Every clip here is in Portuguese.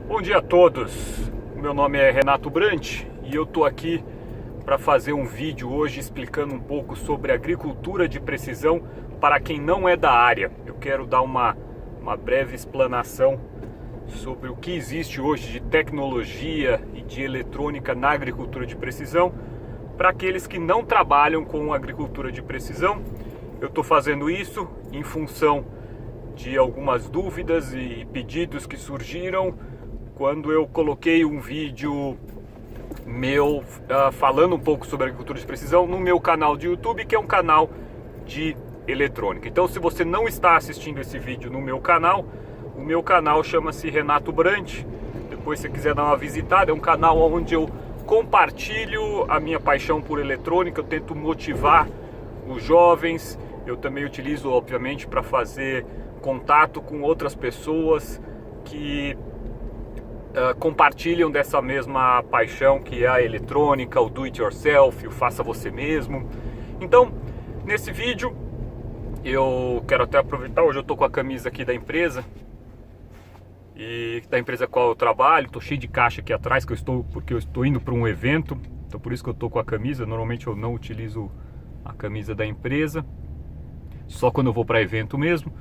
Bom dia a todos, meu nome é Renato Brant e eu estou aqui para fazer um vídeo hoje explicando um pouco sobre agricultura de precisão para quem não é da área. Eu quero dar uma breve explanação sobre o que existe hoje de tecnologia e de eletrônica na agricultura de precisão para aqueles que não trabalham com agricultura de precisão. Eu estou fazendo isso em função de algumas dúvidas e pedidos que surgiram quando eu coloquei um vídeo meu falando um pouco sobre agricultura de precisão no meu canal de YouTube, que é um canal de eletrônica. Então, se você não está assistindo esse vídeo no meu canal, o meu canal chama-se Renato Brant. Depois, se você quiser dar uma visitada, é um canal onde eu compartilho a minha paixão por eletrônica, eu tento motivar os jovens. Eu também utilizo, obviamente, para fazer contato com outras pessoas que compartilham dessa mesma paixão que é a eletrônica, o do it yourself, o faça você mesmo. Então, nesse vídeo eu quero até aproveitar, hoje eu estou com a camisa aqui da empresa e da empresa a qual eu trabalho. Estou cheio de caixa aqui atrás porque eu estou indo para um evento, então por isso que eu estou com a camisa. Normalmente eu não utilizo a camisa da empresa, só quando eu vou para evento mesmo.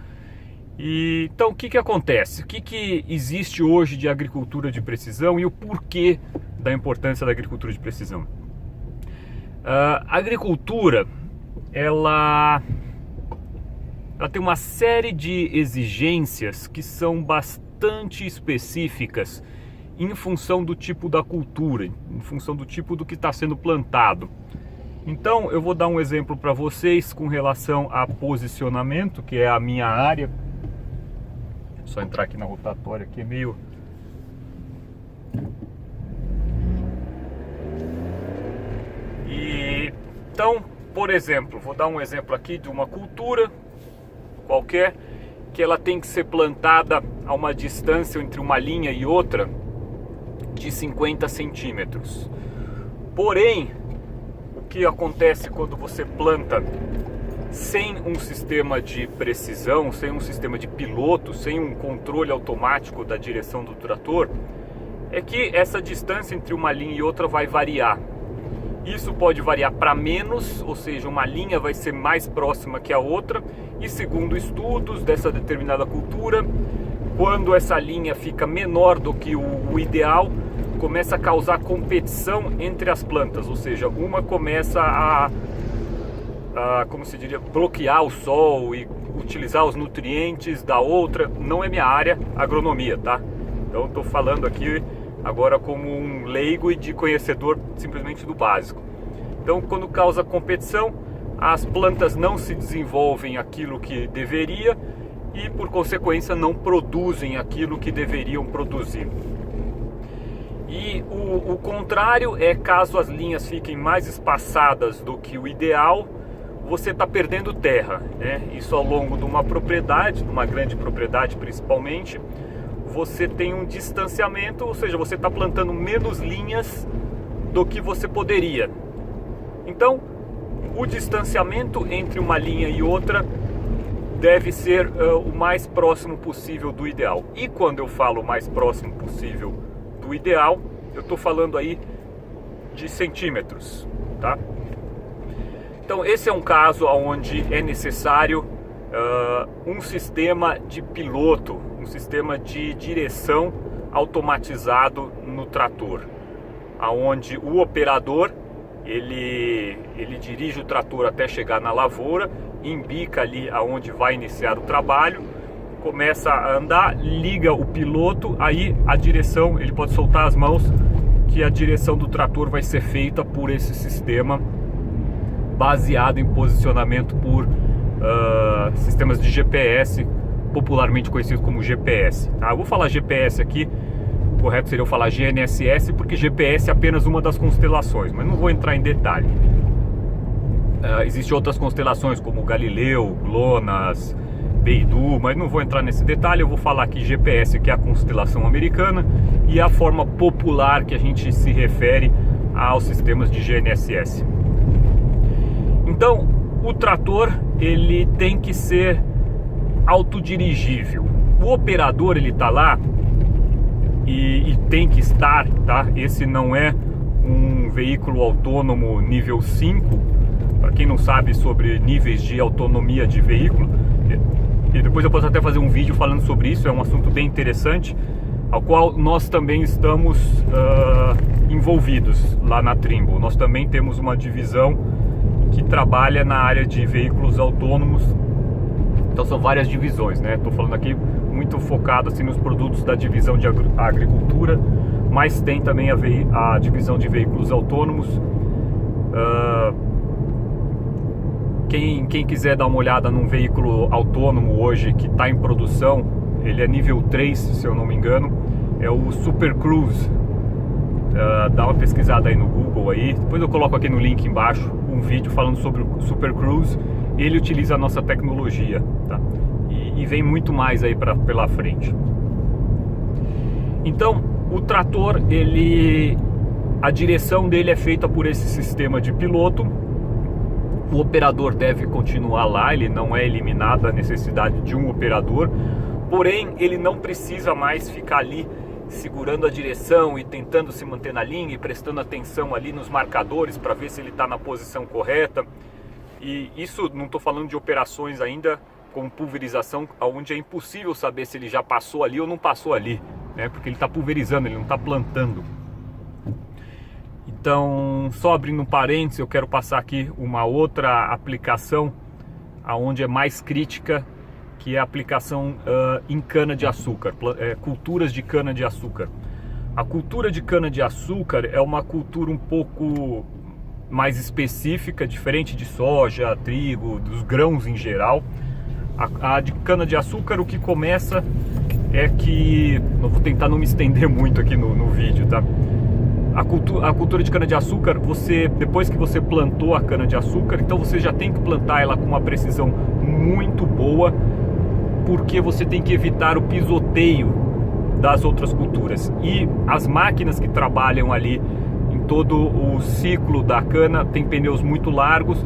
E então, o que acontece? O que existe hoje de agricultura de precisão e o porquê da importância da agricultura de precisão? A agricultura, ela tem uma série de exigências que são bastante específicas em função do tipo da cultura, em função do tipo do que está sendo plantado. Então, eu vou dar um exemplo para vocês com relação a posicionamento, que é a minha área. Só entrar aqui na rotatória, aqui é meio... Então, por exemplo, vou dar um exemplo aqui de uma cultura qualquer, que ela tem que ser plantada a uma distância entre uma linha e outra de 50 centímetros. Porém, o que acontece quando você planta sem um sistema de precisão, sem um sistema de piloto, sem um controle automático da direção do trator, é que essa distância entre uma linha e outra vai variar. Isso pode variar para menos, ou seja, uma linha vai ser mais próxima que a outra, e segundo estudos dessa determinada cultura, quando essa linha fica menor do que o ideal, começa a causar competição entre as plantas, ou seja, uma começa a como se diria, bloquear o sol e utilizar os nutrientes da outra. Não é minha área, agronomia, tá? Então estou falando aqui agora como um leigo e de conhecedor simplesmente do básico. Então, quando causa competição, as plantas não se desenvolvem aquilo que deveria e, por consequência, não produzem aquilo que deveriam produzir. E o contrário é caso as linhas fiquem mais espaçadas do que o ideal, você está perdendo terra, né? Isso ao longo de uma propriedade, de uma grande propriedade principalmente, você tem um distanciamento, ou seja, você está plantando menos linhas do que você poderia. Então, o distanciamento entre uma linha e outra deve ser o mais próximo possível do ideal. E quando eu falo o mais próximo possível do ideal, eu estou falando aí de centímetros, tá? Então, esse é um caso onde é necessário um sistema de piloto, um sistema de direção automatizado no trator, aonde o operador ele dirige o trator até chegar na lavoura, embica ali aonde vai iniciar o trabalho, começa a andar, liga o piloto, aí a direção, ele pode soltar as mãos, que a direção do trator vai ser feita por esse sistema baseado em posicionamento por sistemas de GPS, popularmente conhecidos como GPS. Tá? Eu vou falar GPS aqui, o correto seria eu falar GNSS, porque GPS é apenas uma das constelações, mas não vou entrar em detalhe. Existem outras constelações como Galileu, GLONASS, Beidou, mas não vou entrar nesse detalhe. Eu vou falar aqui GPS, que é a constelação americana, e a forma popular que a gente se refere aos sistemas de GNSS. Então, o trator ele tem que ser autodirigível. O operador ele está lá e tem que estar, tá? Esse não é um veículo autônomo nível 5, para quem não sabe sobre níveis de autonomia de veículo, e depois eu posso até fazer um vídeo falando sobre isso, é um assunto bem interessante, ao qual nós também estamos envolvidos lá na Trimble. Nós também temos uma divisão que trabalha na área de veículos autônomos, então são várias divisões, né? Estou falando aqui muito focado assim, nos produtos da divisão de agricultura, mas tem também a divisão de veículos autônomos. Quem quiser dar uma olhada num veículo autônomo hoje que está em produção, ele é nível 3, se eu não me engano, é o Super Cruise. Dá uma pesquisada aí no Google aí, depois eu coloco aqui no link embaixo um vídeo falando sobre o Super Cruise. Ele utiliza a nossa tecnologia, tá? E vem muito mais aí pela frente. Então, o trator, a direção dele é feita por esse sistema de piloto. O operador deve continuar lá, ele não é eliminado a necessidade de um operador, porém ele não precisa mais ficar ali segurando a direção e tentando se manter na linha e prestando atenção ali nos marcadores para ver se ele está na posição correta. E isso não estou falando de operações ainda como pulverização, onde é impossível saber se ele já passou ali ou não passou ali, né? Porque ele está pulverizando, ele não está plantando. Então, só abrindo um parênteses, eu quero passar aqui uma outra aplicação aonde é mais crítica, que é a aplicação em cana-de-açúcar, culturas de cana-de-açúcar. A cultura de cana-de-açúcar é uma cultura um pouco mais específica, diferente de soja, trigo, dos grãos em geral. A de cana-de-açúcar, o que começa é que... Eu vou tentar não me estender muito aqui no vídeo, tá? A cultura de cana-de-açúcar, depois que você plantou a cana-de-açúcar, então você já tem que plantar ela com uma precisão muito boa, porque você tem que evitar o pisoteio das outras culturas. E as máquinas que trabalham ali em todo o ciclo da cana tem pneus muito largos,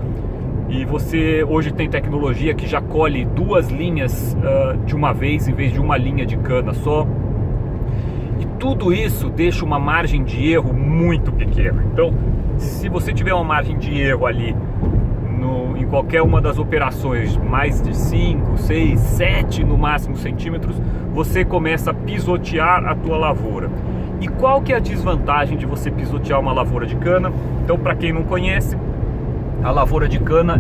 e você hoje tem tecnologia que já colhe 2 linhas de uma vez, em vez de uma linha de cana só. E tudo isso deixa uma margem de erro muito pequena. Então, se você tiver uma margem de erro ali em qualquer uma das operações, mais de 5, 6, 7 no máximo centímetros, você começa a pisotear a tua lavoura. E qual que é a desvantagem de você pisotear uma lavoura de cana? Então, para quem não conhece, a lavoura de cana,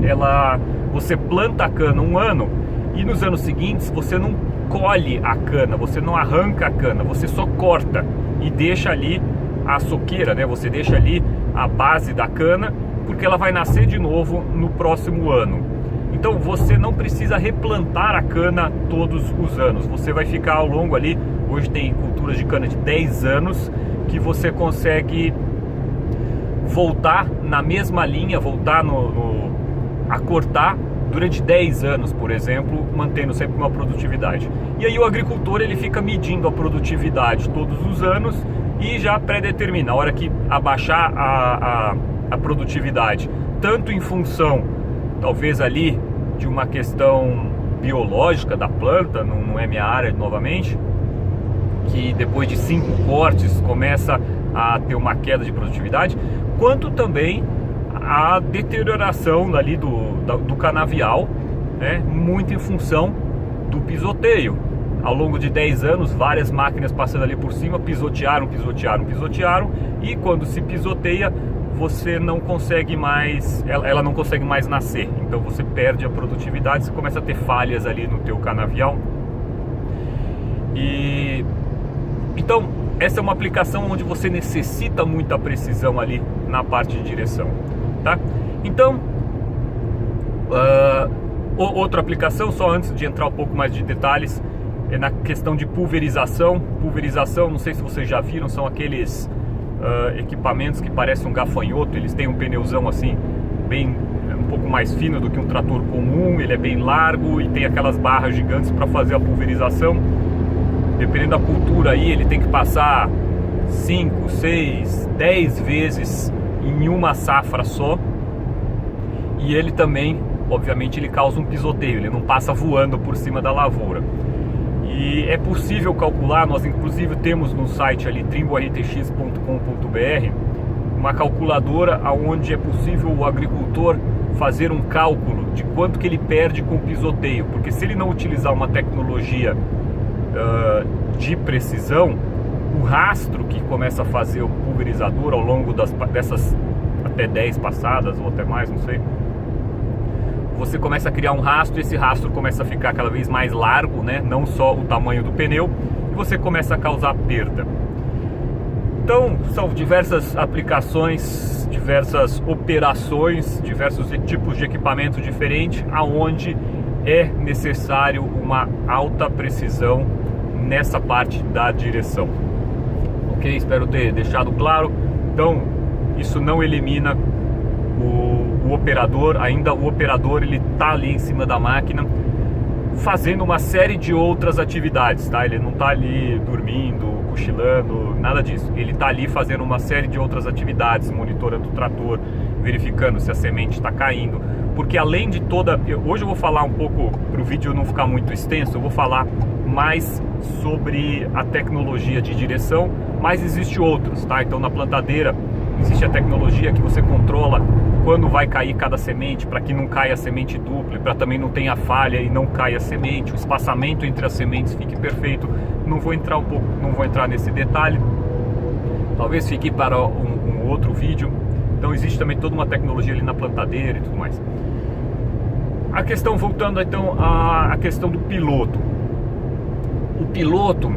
você planta a cana um ano e nos anos seguintes você não colhe a cana, você não arranca a cana, você só corta e deixa ali a soqueira, né? Você deixa ali a base da cana, porque ela vai nascer de novo no próximo ano. Então você não precisa replantar a cana todos os anos, você vai ficar ao longo ali, hoje tem culturas de cana de 10 anos, que você consegue voltar na mesma linha, voltar a cortar durante 10 anos, por exemplo, mantendo sempre uma produtividade. E aí o agricultor, ele fica medindo a produtividade todos os anos e já pré-determina a hora que abaixar a produtividade, tanto em função, talvez ali, de uma questão biológica da planta, não é minha área novamente, que depois de 5 cortes começa a ter uma queda de produtividade, quanto também a deterioração ali do canavial, né, muito em função do pisoteio. Ao longo de 10 anos, várias máquinas passando ali por cima, pisotearam, e quando se pisoteia, você não consegue mais, ela não consegue mais nascer, então você perde a produtividade, você começa a ter falhas ali no teu canavial. E então essa é uma aplicação onde você necessita muita precisão ali na parte de direção, tá? Então outra aplicação, só antes de entrar um pouco mais de detalhes, é na questão de pulverização. Pulverização, não sei se vocês já viram, são aqueles equipamentos que parecem um gafanhoto. Eles têm um pneuzão assim, bem um pouco mais fino do que um trator comum, ele é bem largo e tem aquelas barras gigantes para fazer a pulverização. Dependendo da cultura aí, ele tem que passar 5, 6, 10 vezes em uma safra só. E ele também, obviamente, ele causa um pisoteio, ele não passa voando por cima da lavoura. E é possível calcular, nós inclusive temos no site ali trimbortx.com.br uma calculadora onde é possível o agricultor fazer um cálculo de quanto que ele perde com o pisoteio, porque se ele não utilizar uma tecnologia de precisão, o rastro que começa a fazer o pulverizador ao longo dessas até 10 passadas ou até mais, não sei, você começa a criar um rastro e esse rastro começa a ficar cada vez mais largo, né? Não só o tamanho do pneu, e você começa a causar perda. Então são diversas aplicações, diversas operações, diversos tipos de equipamento diferentes, aonde é necessário uma alta precisão nessa parte da direção. Ok? Espero ter deixado claro. Então isso não elimina o operador, ainda o operador ele está ali em cima da máquina fazendo uma série de outras atividades, tá? Ele não está ali dormindo, cochilando, nada disso. Ele está ali fazendo uma série de outras atividades, monitorando o trator, verificando se a semente está caindo, porque além de toda... Hoje eu vou falar um pouco, para o vídeo não ficar muito extenso, eu vou falar mais sobre a tecnologia de direção, mas existe outros, tá? Então na plantadeira existe a tecnologia que você controla quando vai cair cada semente, para que não caia a semente dupla, para também não tenha falha e não caia a semente, o espaçamento entre as sementes fique perfeito. Não vou entrar nesse detalhe, talvez fique para um outro vídeo. Então existe também toda uma tecnologia ali na plantadeira e tudo mais. A questão, voltando então à questão do piloto. O piloto,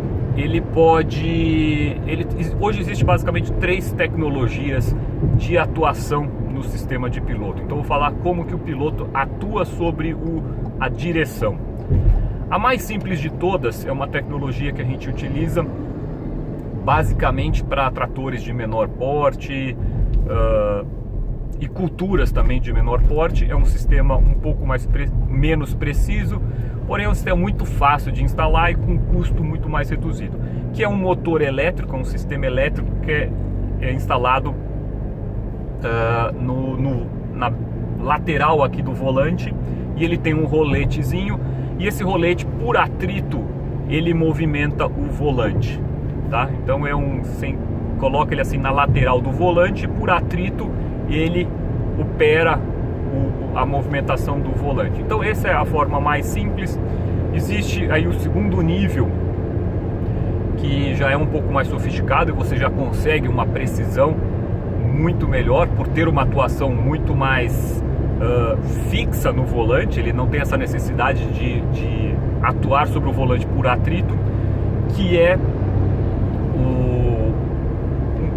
hoje existe basicamente 3 tecnologias de atuação no sistema de piloto. Então vou falar como que o piloto atua sobre a direção. A mais simples de todas é uma tecnologia que a gente utiliza basicamente para tratores de menor porte e culturas também de menor porte. É um sistema um pouco menos preciso, porém é um sistema muito fácil de instalar e com um custo muito mais reduzido, que é um motor elétrico, um sistema elétrico que é instalado na lateral aqui do volante, e ele tem um roletezinho, e esse rolete, por atrito, ele movimenta o volante, tá? Então coloca ele assim na lateral do volante, por atrito ele opera a movimentação do volante. Então essa é a forma mais simples. Existe aí o segundo nível, que já é um pouco mais sofisticado, e você já consegue uma precisão muito melhor por ter uma atuação muito mais fixa no volante. Ele não tem essa necessidade de atuar sobre o volante por atrito, que é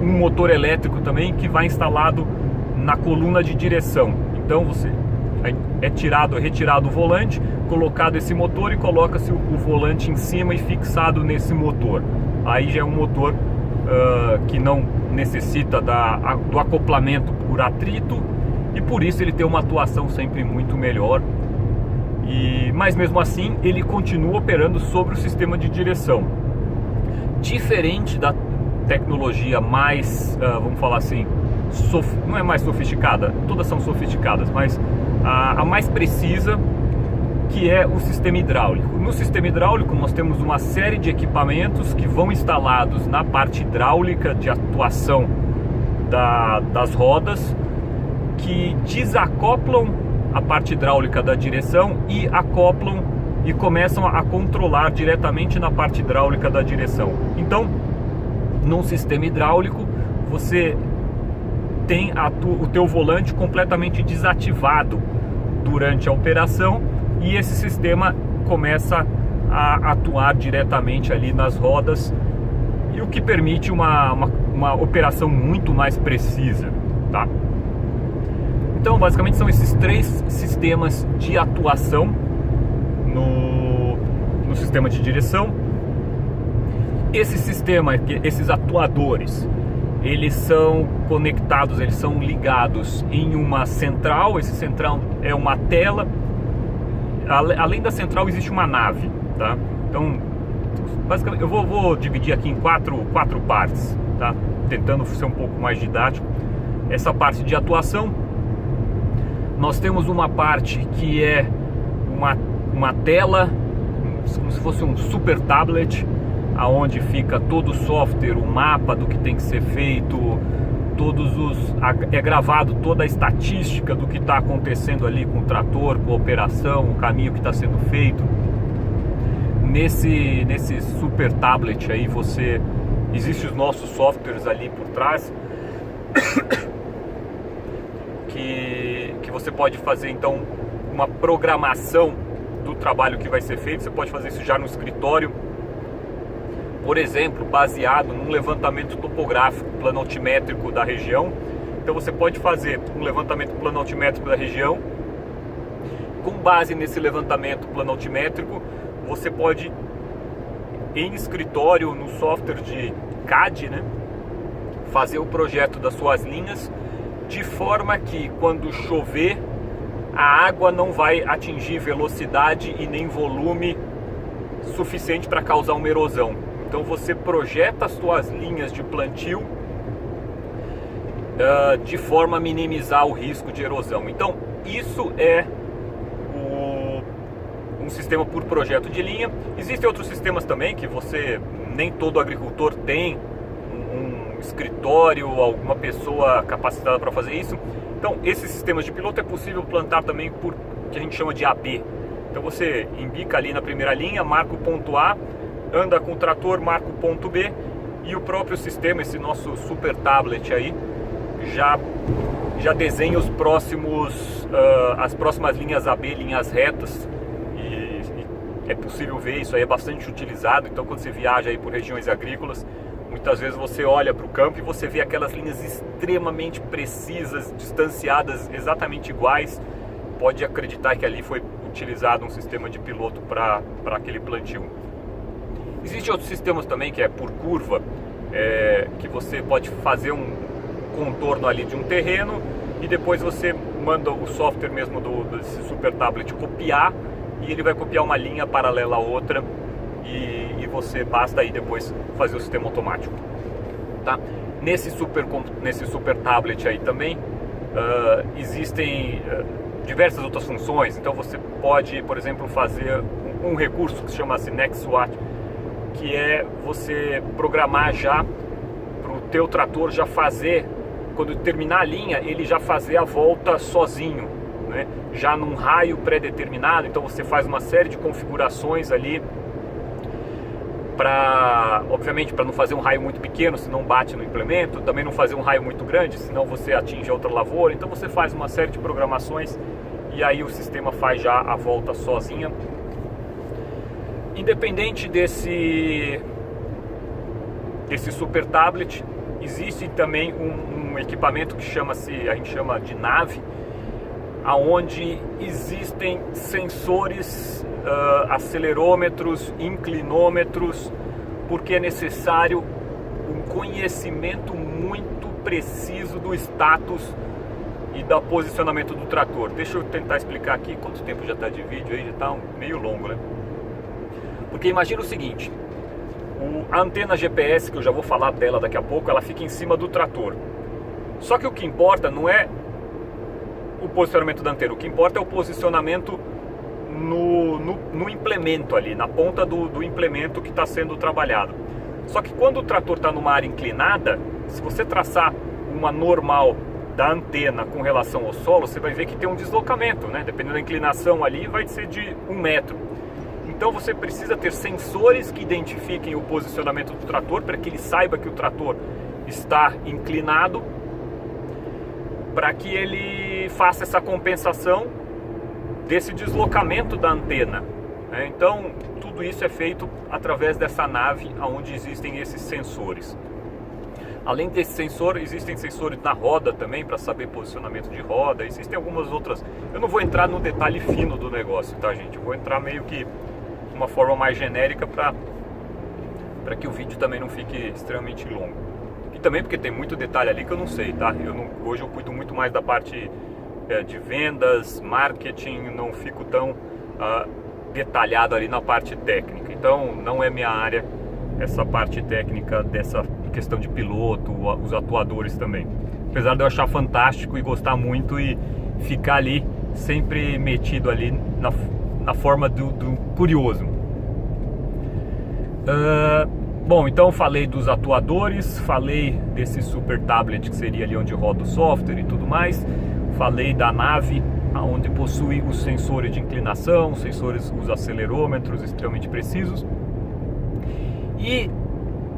um motor elétrico também, que vai instalado na coluna de direção. Então é retirado o volante, colocado esse motor e coloca-se o volante em cima e fixado nesse motor. Aí já é um motor que não necessita do acoplamento por atrito, e por isso ele tem uma atuação sempre muito melhor. Mas mesmo assim ele continua operando sobre o sistema de direção. Diferente da tecnologia mais, vamos falar assim, não é mais sofisticada, todas são sofisticadas, mas a mais precisa, que é o sistema hidráulico. No sistema hidráulico nós temos uma série de equipamentos que vão instalados na parte hidráulica de atuação das rodas, que desacoplam a parte hidráulica da direção e acoplam e começam a controlar diretamente na parte hidráulica da direção. Então, num sistema hidráulico, você tem o teu volante completamente desativado durante a operação, e esse sistema começa a atuar diretamente ali nas rodas, e o que permite uma operação muito mais precisa, tá? Então basicamente são esses 3 sistemas de atuação no sistema de direção. Esse sistema, esses atuadores, eles são conectados, eles são ligados em uma central. Esse central é uma tela. Além da central existe uma nave, tá? Então basicamente eu vou dividir aqui em quatro partes, tá? Tentando ser um pouco mais didático. Essa parte de atuação, nós temos uma parte que é uma tela como se fosse um super tablet, aonde fica todo o software, o mapa do que tem que ser feito, é gravado toda a estatística do que está acontecendo ali com o trator, com a operação, o caminho que está sendo feito. Nesse super tablet aí existem os nossos softwares ali por trás que você pode fazer então uma programação do trabalho que vai ser feito. Você pode fazer isso já no escritório, por exemplo, baseado num levantamento topográfico planaltimétrico da região. Então você pode fazer um levantamento planaltimétrico da região. Com base nesse levantamento planaltimétrico, você pode, em escritório, no software de CAD, né, fazer o projeto das suas linhas, de forma que quando chover, a água não vai atingir velocidade e nem volume suficiente para causar uma erosão. Então você projeta as suas linhas de plantio de forma a minimizar o risco de erosão. Então isso é um sistema por projeto de linha. Existem outros sistemas também que nem todo agricultor tem um escritório, alguma pessoa capacitada para fazer isso. Então esses sistemas de piloto é possível plantar também por que a gente chama de AB. Então você embica ali na primeira linha, marca o ponto A, anda com o trator, marca o ponto B, e o próprio sistema, esse nosso super tablet aí, já desenha as próximas linhas AB, linhas retas, e é possível ver, isso aí é bastante utilizado. Então quando você viaja aí por regiões agrícolas, muitas vezes você olha para o campo e você vê aquelas linhas extremamente precisas, distanciadas, exatamente iguais. Pode acreditar que ali foi utilizado um sistema de piloto para aquele plantio. Existem outros sistemas também que é por curva, que você pode fazer um contorno ali de um terreno e depois você manda o software mesmo desse super tablet copiar, e ele vai copiar uma linha paralela a outra, e você basta aí depois fazer o sistema automático, tá? Nesse super tablet aí também existem diversas outras funções. Então você pode, por exemplo, fazer um recurso que se chama NextWatt, que é você programar já para o teu trator já fazer, quando terminar a linha, ele já fazer a volta sozinho, né? Já num raio pré-determinado. Então você faz uma série de configurações ali obviamente para não fazer um raio muito pequeno, senão bate no implemento, também não fazer um raio muito grande, senão você atinge outra lavoura. Então você faz uma série de programações e aí o sistema faz já a volta sozinha. Independente desse super tablet, existe também um equipamento que a gente chama de nave, aonde existem sensores, acelerômetros, inclinômetros, porque é necessário um conhecimento muito preciso do status e do posicionamento do trator. Deixa eu tentar explicar aqui. Quanto tempo já está de vídeo aí? Já está meio longo, né? Porque imagina o seguinte: a antena GPS, que eu já vou falar dela daqui a pouco, ela fica em cima do trator. Só que o que importa não é o posicionamento da antena, o que importa é o posicionamento no implemento ali, na ponta do implemento que está sendo trabalhado. Só que quando o trator está numa área inclinada, se você traçar uma normal da antena com relação ao solo, você vai ver que tem um deslocamento, né? Dependendo da inclinação ali, vai ser de 1 metro. Então você precisa ter sensores que identifiquem o posicionamento do trator, para que ele saiba que o trator está inclinado, para que ele faça essa compensação desse deslocamento da antena, né? Então tudo isso é feito através dessa nave, onde existem esses sensores. Além desse sensor, existem sensores na roda também, para saber posicionamento de roda. Existem algumas outras. Eu não vou entrar no detalhe fino do negócio, tá, gente? Eu vou entrar meio que de uma forma mais genérica, para que o vídeo também não fique extremamente longo. E também porque tem muito detalhe ali que eu não sei, tá? Hoje eu cuido muito mais da parte de vendas, marketing, não fico tão detalhado ali na parte técnica. Então não é minha área essa parte técnica dessa questão de piloto, os atuadores também. Apesar de eu achar fantástico e gostar muito e ficar ali sempre metido ali na forma do curioso. Bom, então falei dos atuadores, falei desse super tablet que seria ali onde roda o software e tudo mais, falei da nave, onde possui os sensores de inclinação, os acelerômetros extremamente precisos. E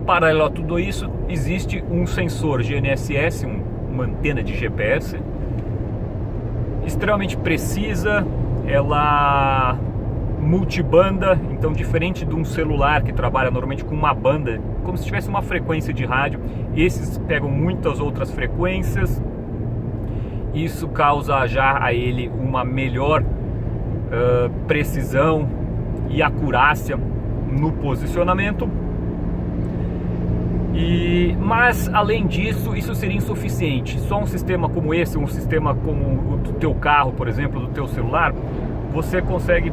paralelo a tudo isso, existe um sensor GNSS, uma antena de GPS extremamente precisa, ela multibanda, então diferente de um celular que trabalha normalmente com uma banda, como se tivesse uma frequência de rádio, esses pegam muitas outras frequências. Isso causa já a ele uma melhor precisão e acurácia no posicionamento. Mas além disso, isso seria insuficiente. Só um sistema como esse, um sistema como o do teu carro, por exemplo, do teu celular, você consegue...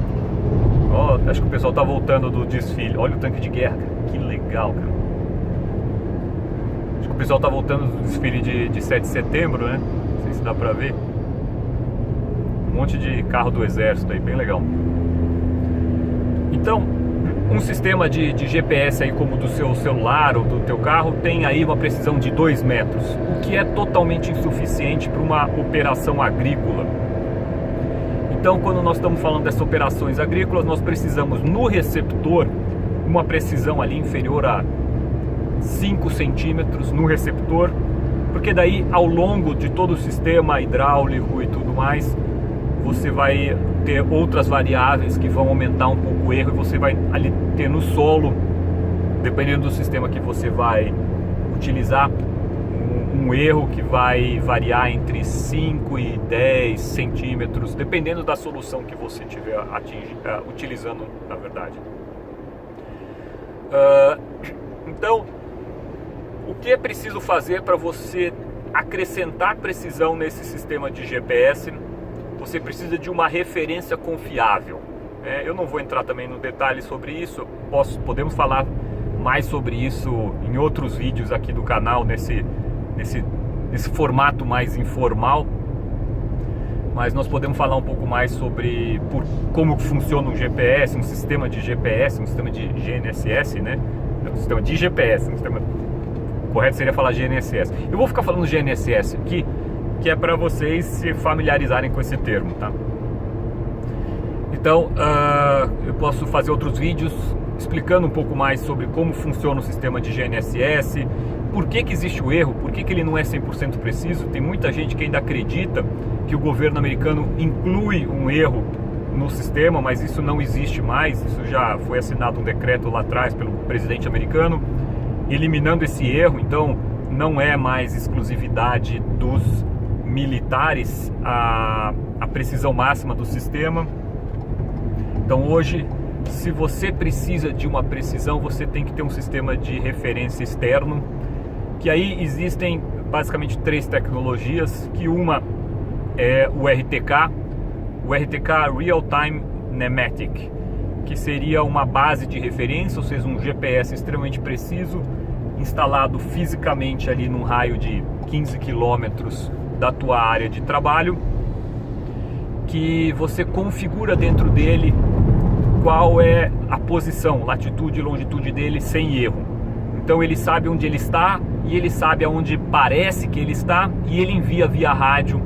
acho que o pessoal está voltando do desfile. Olha o tanque de guerra, cara. Que legal, cara. Acho que o pessoal está voltando do desfile de 7 de setembro, né? Não sei se dá pra ver. Um monte de carro do exército aí, bem legal. Então, um sistema de GPS aí como do seu celular ou do teu carro tem aí uma precisão de 2 metros, o que é totalmente insuficiente para uma operação agrícola. Então, quando nós estamos falando dessas operações agrícolas, nós precisamos no receptor uma precisão ali inferior a 5 centímetros no receptor, porque daí ao longo de todo o sistema hidráulico e tudo mais, você vai ter outras variáveis que vão aumentar um pouco o erro, e você vai ali ter no solo, dependendo do sistema que você vai utilizar, um erro que vai variar entre 5 e 10 centímetros, dependendo da solução que você estiver utilizando, na verdade. Então, o que é preciso fazer para você acrescentar precisão nesse sistema de GPS? Você precisa de uma referência confiável. Eu não vou entrar também no detalhe sobre isso, podemos falar mais sobre isso em outros vídeos aqui do canal, nesse formato mais informal. Mas nós podemos falar um pouco mais sobre como funciona um GPS, um sistema de GPS, um sistema de GNSS, né? Um sistema de GPS, correto seria falar GNSS. Eu vou ficar falando GNSS aqui, que é para vocês se familiarizarem com esse termo, tá? Então, eu posso fazer outros vídeos explicando um pouco mais sobre como funciona o sistema de GNSS, por que existe o erro, por que ele não é 100% preciso. Tem muita gente que ainda acredita que o governo americano inclui um erro no sistema, mas isso não existe mais. Isso já foi assinado um decreto lá atrás pelo presidente americano, eliminando esse erro. Então, não é mais exclusividade dos militares a precisão máxima do sistema. Então hoje, se você precisa de uma precisão, você tem que ter um sistema de referência externo, que aí existem basicamente 3 tecnologias, que uma é o RTK Real Time Nematic, que seria uma base de referência, ou seja, um GPS extremamente preciso, instalado fisicamente ali num raio de 15 quilômetros da tua área de trabalho, que você configura dentro dele qual é a posição, latitude e longitude dele sem erro. Então ele sabe onde ele está e ele sabe aonde parece que ele está, e ele envia via rádio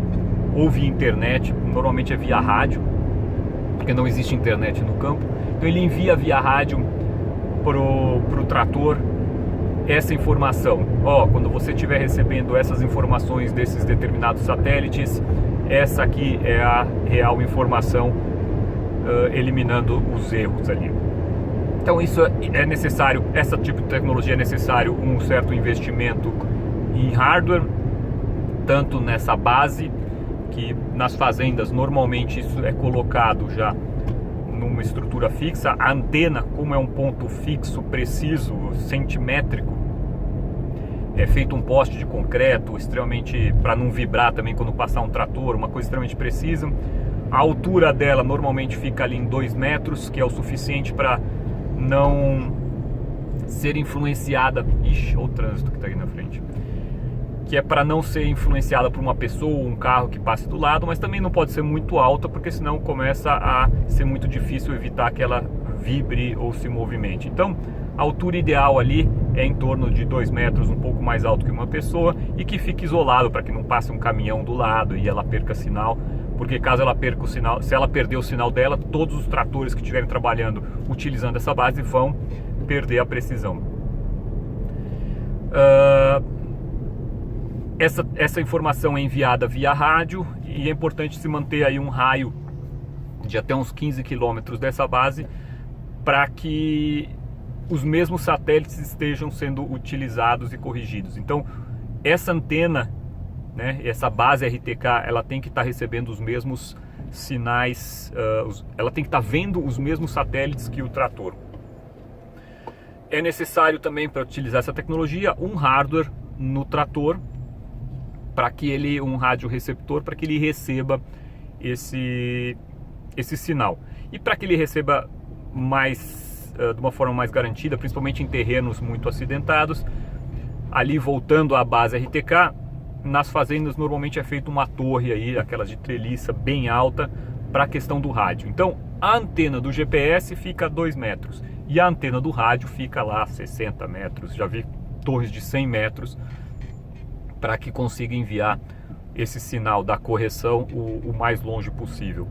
ou via internet. Normalmente é via rádio, porque não existe internet no campo. Então ele envia via rádio pro trator essa informação. Quando você estiver recebendo essas informações desses determinados satélites, essa aqui é a real informação, eliminando os erros ali. Então isso é necessário, esse tipo de tecnologia é necessário um certo investimento em hardware, tanto nessa base, que nas fazendas normalmente isso é colocado já numa estrutura fixa. A antena, como é um ponto fixo, preciso, centimétrico, é feito um poste de concreto extremamente, para não vibrar também quando passar um trator, uma coisa extremamente precisa. A altura dela normalmente fica ali em 2 metros, que é o suficiente para não ser influenciada. Ixi, olha o trânsito que está aqui na frente. Que é para não ser influenciada por uma pessoa ou um carro que passe do lado, mas também não pode ser muito alta, porque senão começa a ser muito difícil evitar que ela vibre ou se movimente. Então, A altura ideal ali é em torno de 2 metros, um pouco mais alto que uma pessoa, e que fique isolado para que não passe um caminhão do lado e ela perca sinal, porque caso ela perca o sinal, se ela perder o sinal dela, todos os tratores que estiverem trabalhando utilizando essa base vão perder a precisão. Essa informação é enviada via rádio e é importante se manter aí um raio de até uns 15 quilômetros dessa base para que os mesmos satélites estejam sendo utilizados e corrigidos. Então, essa antena, né, essa base RTK, ela tem que estar recebendo os mesmos sinais, ela tem que estar vendo os mesmos satélites que o trator. É necessário também, para utilizar essa tecnologia, um hardware no trator, para que ele, um radioreceptor, para que ele receba esse sinal. E para que ele receba de uma forma mais garantida, principalmente em terrenos muito acidentados, ali voltando à base RTK, nas fazendas normalmente é feita uma torre aí, aquelas de treliça bem alta, para a questão do rádio. Então a antena do GPS fica a 2 metros e a antena do rádio fica lá a 60 metros, já vi torres de 100 metros, para que consiga enviar esse sinal da correção o mais longe possível.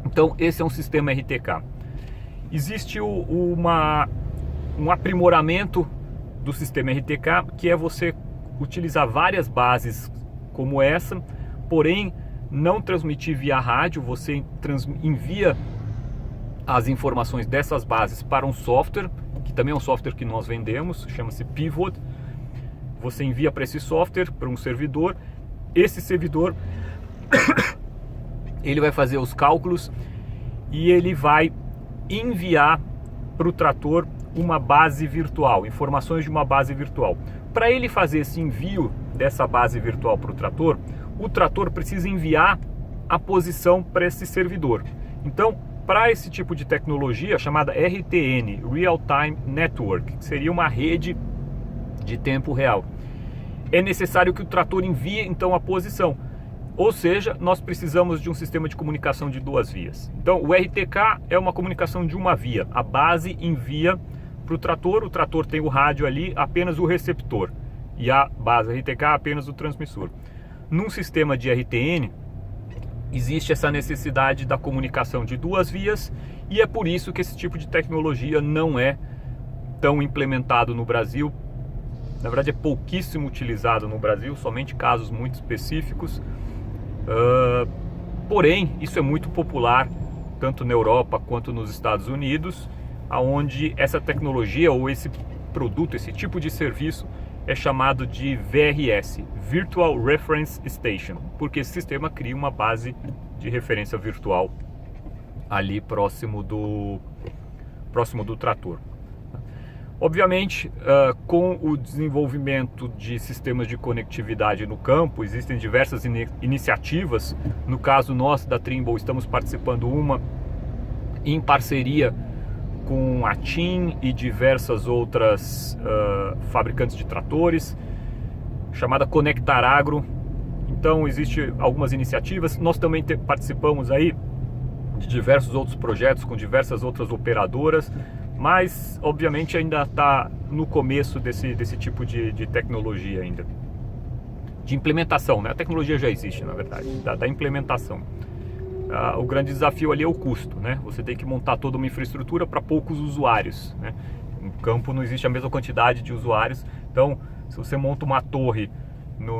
Então esse é um sistema RTK. Existe um aprimoramento do sistema RTK, que é você utilizar várias bases como essa, porém não transmitir via rádio. Você envia as informações dessas bases para um software, que também é um software que nós vendemos, chama-se Pivot. Você envia para esse software, para um servidor. Esse servidor ele vai fazer os cálculos e ele vai enviar para o trator uma base virtual, informações de uma base virtual. Para ele fazer esse envio dessa base virtual para o trator precisa enviar a posição para esse servidor. Então, para esse tipo de tecnologia chamada RTN, Real Time Network, que seria uma rede de tempo real, é necessário que o trator envie então a posição. Ou seja, nós precisamos de um sistema de comunicação de 2 vias. Então o RTK é uma comunicação de uma via. A base envia para o trator tem o rádio ali, apenas o receptor, e a base RTK apenas o transmissor. Num sistema de RTN, existe essa necessidade da comunicação de 2 vias, e é por isso que esse tipo de tecnologia não é tão implementado no Brasil. Na verdade é pouquíssimo utilizado no Brasil, somente casos muito específicos. Porém, isso é muito popular tanto na Europa quanto nos Estados Unidos, onde essa tecnologia ou esse produto, esse tipo de serviço é chamado de VRS, Virtual Reference Station, porque esse sistema cria uma base de referência virtual ali próximo do trator. Obviamente, com o desenvolvimento de sistemas de conectividade no campo, existem diversas iniciativas. No caso nós da Trimble estamos participando uma em parceria com a TIM e diversas outras fabricantes de tratores, chamada Conectar Agro. Então existem algumas iniciativas. Nós também participamos aí de diversos outros projetos com diversas outras operadoras, mas obviamente ainda está no começo desse tipo de tecnologia ainda, de implementação, né? A tecnologia já existe, na verdade, da implementação. O grande desafio ali é o custo, né? Você tem que montar toda uma infraestrutura para poucos usuários, né? No campo não existe a mesma quantidade de usuários, então se você monta uma torre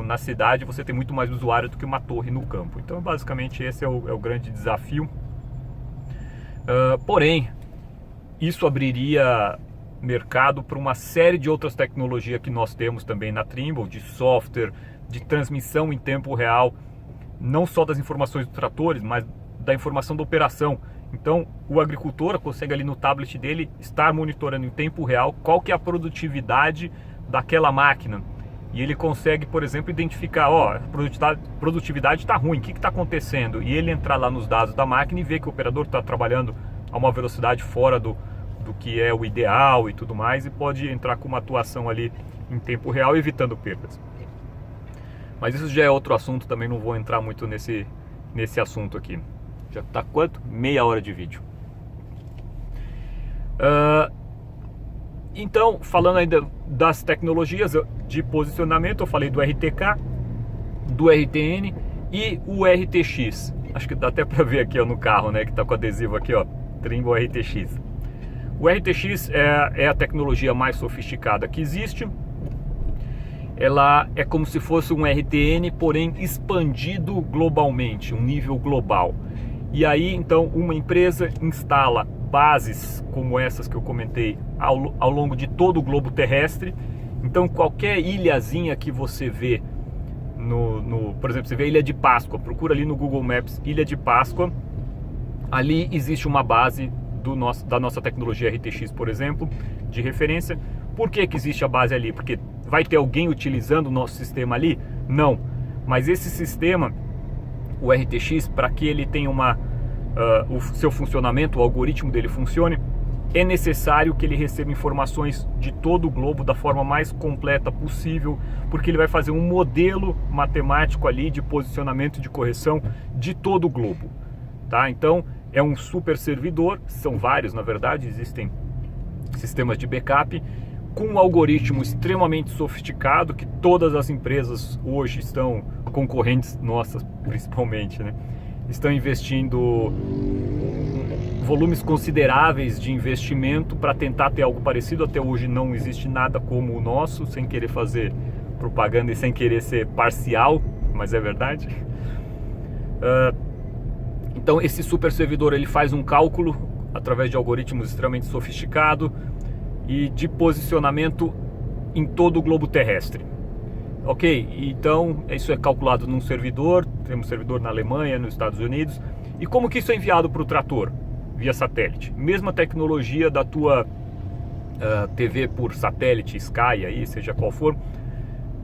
na cidade, você tem muito mais usuário do que uma torre no campo. Então basicamente esse é o grande desafio. Porém, isso abriria mercado para uma série de outras tecnologias que nós temos também na Trimble, de software, de transmissão em tempo real, não só das informações dos tratores, mas da informação da operação. Então o agricultor consegue ali no tablet dele estar monitorando em tempo real qual que é a produtividade daquela máquina. E ele consegue, por exemplo, identificar, a produtividade está ruim, o que está acontecendo? E ele entrar lá nos dados da máquina e ver que o operador está trabalhando a uma velocidade fora do que é o ideal e tudo mais, e pode entrar com uma atuação ali em tempo real, evitando perdas. Mas isso já é outro assunto, também não vou entrar muito nesse assunto aqui. Já está quanto? Meia hora de vídeo. Então, falando ainda das tecnologias de posicionamento, eu falei do RTK, do RTN e o RTX. Acho que dá até para ver aqui, ó, no carro, né, que está com adesivo aqui, ó, Trimble RTX. O RTX é a tecnologia mais sofisticada que existe. Ela é como se fosse um RTN, porém expandido globalmente, um nível global. E aí, então, uma empresa instala bases como essas que eu comentei ao longo de todo o globo terrestre. Então, qualquer ilhazinha que você vê, por exemplo, você vê a Ilha de Páscoa, procura ali no Google Maps, Ilha de Páscoa, ali existe uma base da nossa tecnologia RTX, por exemplo, de referência. Por que existe a base ali? Porque vai ter alguém utilizando o nosso sistema ali? Não, mas esse sistema, o RTX, para que ele tenha o seu funcionamento, o algoritmo dele funcione, é necessário que ele receba informações de todo o globo da forma mais completa possível, porque ele vai fazer um modelo matemático ali de posicionamento e de correção de todo o globo, tá? Então é um super servidor, são vários na verdade, existem sistemas de backup com um algoritmo extremamente sofisticado que todas as empresas hoje estão, concorrentes nossas principalmente, né, estão investindo volumes consideráveis de investimento para tentar ter algo parecido. Até hoje não existe nada como o nosso, sem querer fazer propaganda e sem querer ser parcial, mas é verdade. Então esse super servidor ele faz um cálculo através de algoritmos extremamente sofisticados e de posicionamento em todo o globo terrestre. Ok, então isso é calculado num servidor, temos servidor na Alemanha, nos Estados Unidos. E como que isso é enviado para o trator? Via satélite. Mesma tecnologia da tua TV por satélite, Sky, aí, seja qual for,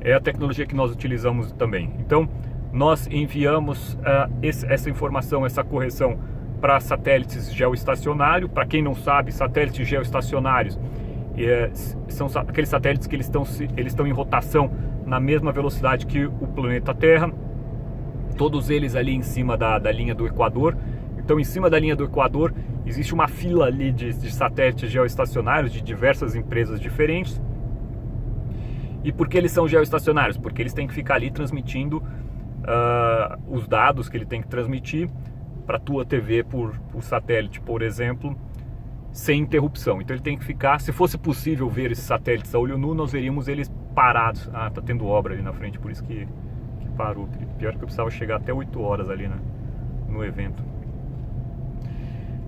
é a tecnologia que nós utilizamos também. Então, nós enviamos essa informação, essa correção para satélites geoestacionários. Para quem não sabe, satélites geoestacionários são aqueles satélites que eles estão em rotação na mesma velocidade que o planeta Terra, todos eles ali em cima da linha do Equador. Então, em cima da linha do Equador, existe uma fila ali de satélites geoestacionários de diversas empresas diferentes. E por que eles são geoestacionários? Porque eles têm que ficar ali transmitindo os dados que ele tem que transmitir para a tua TV por satélite, por exemplo, sem interrupção. Então ele tem que ficar, se fosse possível ver esses satélites a olho nu, nós veríamos eles parados. Ah, tá tendo obra ali na frente, por isso que parou. Pior que eu precisava chegar até 8 horas ali, né, no evento.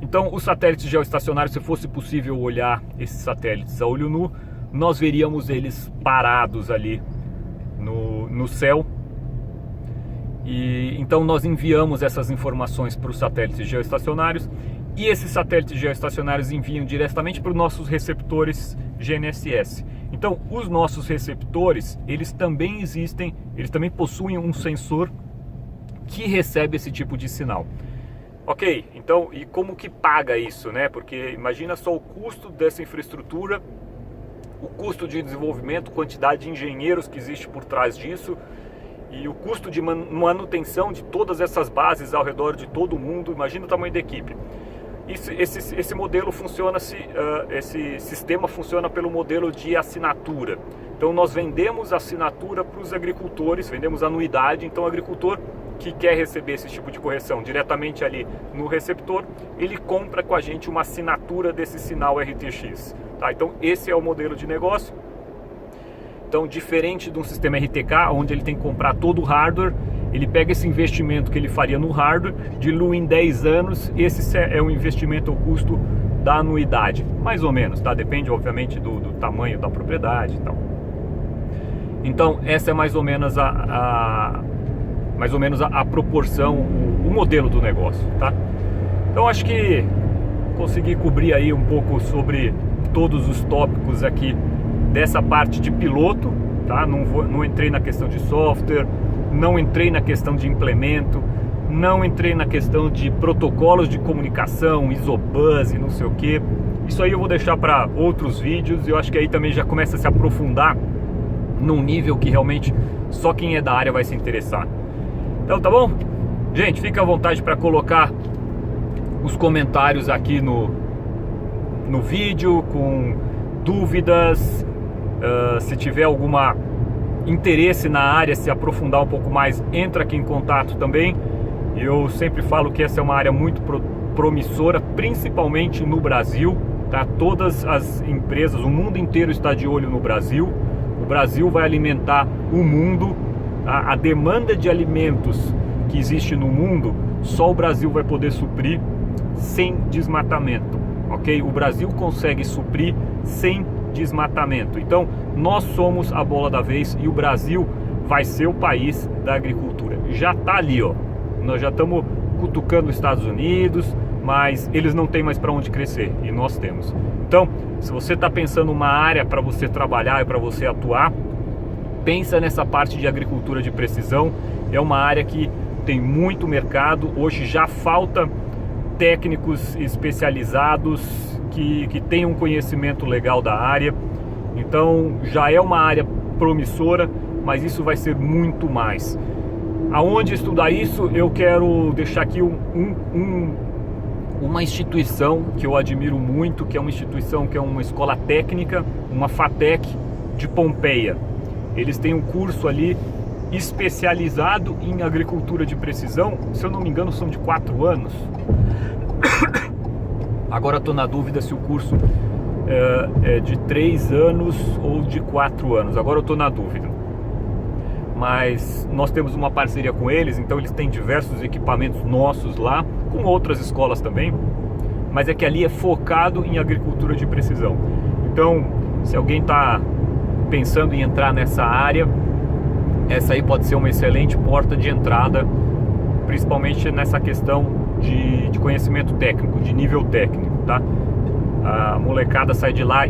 Então, os satélites geoestacionários, se fosse possível olhar esses satélites a olho nu, nós veríamos eles parados ali no céu. E então nós enviamos essas informações para os satélites geoestacionários, e esses satélites geoestacionários enviam diretamente para os nossos receptores GNSS. Então, os nossos receptores, eles também possuem um sensor que recebe esse tipo de sinal. Ok, então, e como que paga isso, né? Porque imagina só o custo dessa infraestrutura, o custo de desenvolvimento, quantidade de engenheiros que existe por trás disso, e o custo de manutenção de todas essas bases ao redor de todo o mundo. Imagina o tamanho da equipe. Esse modelo funciona, esse sistema funciona pelo modelo de assinatura. Então nós vendemos assinatura para os agricultores, vendemos anuidade. Então o agricultor que quer receber esse tipo de correção diretamente ali no receptor, ele compra com a gente uma assinatura desse sinal RTX, tá? Então esse é o modelo de negócio. Então, diferente de um sistema RTK, onde ele tem que comprar todo o hardware, ele pega esse investimento que ele faria no hardware, dilui em 10 anos, esse é o investimento, o custo da anuidade, mais ou menos, tá? Depende, obviamente, do tamanho da propriedade e tal. Então, essa é mais ou menos a proporção, o modelo do negócio, tá? Então, acho que consegui cobrir aí um pouco sobre todos os tópicos aqui dessa parte de piloto, tá? Não entrei na questão de software, não entrei na questão de implemento, não entrei na questão de protocolos de comunicação, Isobuzz e não sei o que. Isso aí eu vou deixar para outros vídeos. Eu acho que aí também já começa a se aprofundar num nível que realmente só quem é da área vai se interessar. Então, tá bom? Gente, fica à vontade para colocar os comentários aqui no vídeo, com dúvidas, se tiver alguma interesse na área, se aprofundar um pouco mais, entra aqui em contato também. Eu sempre falo que essa é uma área muito promissora, principalmente no Brasil, tá? Todas as empresas, o mundo inteiro está de olho no Brasil. O Brasil vai alimentar o mundo. A demanda de alimentos que existe no mundo, só o Brasil vai poder suprir sem desmatamento, ok? O Brasil consegue suprir sem desmatamento. Então, nós somos a bola da vez e o Brasil vai ser o país da agricultura. Já está ali, ó. Nós já estamos cutucando os Estados Unidos, mas eles não têm mais para onde crescer e nós temos. Então, se você está pensando uma área para você trabalhar e para você atuar, pensa nessa parte de agricultura de precisão. É uma área que tem muito mercado. Hoje já falta técnicos especializados que tenham um conhecimento legal da área. Então já é uma área promissora, mas isso vai ser muito mais. Aonde estudar isso? Eu quero deixar aqui uma instituição que eu admiro muito, que é uma instituição que é uma escola técnica, uma FATEC de Pompeia. Eles têm um curso ali especializado em agricultura de precisão, se eu não me engano são de 4 anos. Agora estou na dúvida se o curso é de 3 anos ou de 4 anos, agora eu estou na dúvida. Mas nós temos uma parceria com eles, então eles têm diversos equipamentos nossos lá, com outras escolas também, mas é que ali é focado em agricultura de precisão. Então, se alguém está pensando em entrar nessa área, essa aí pode ser uma excelente porta de entrada, principalmente nessa questão de conhecimento técnico, de nível técnico, tá? A molecada sai de lá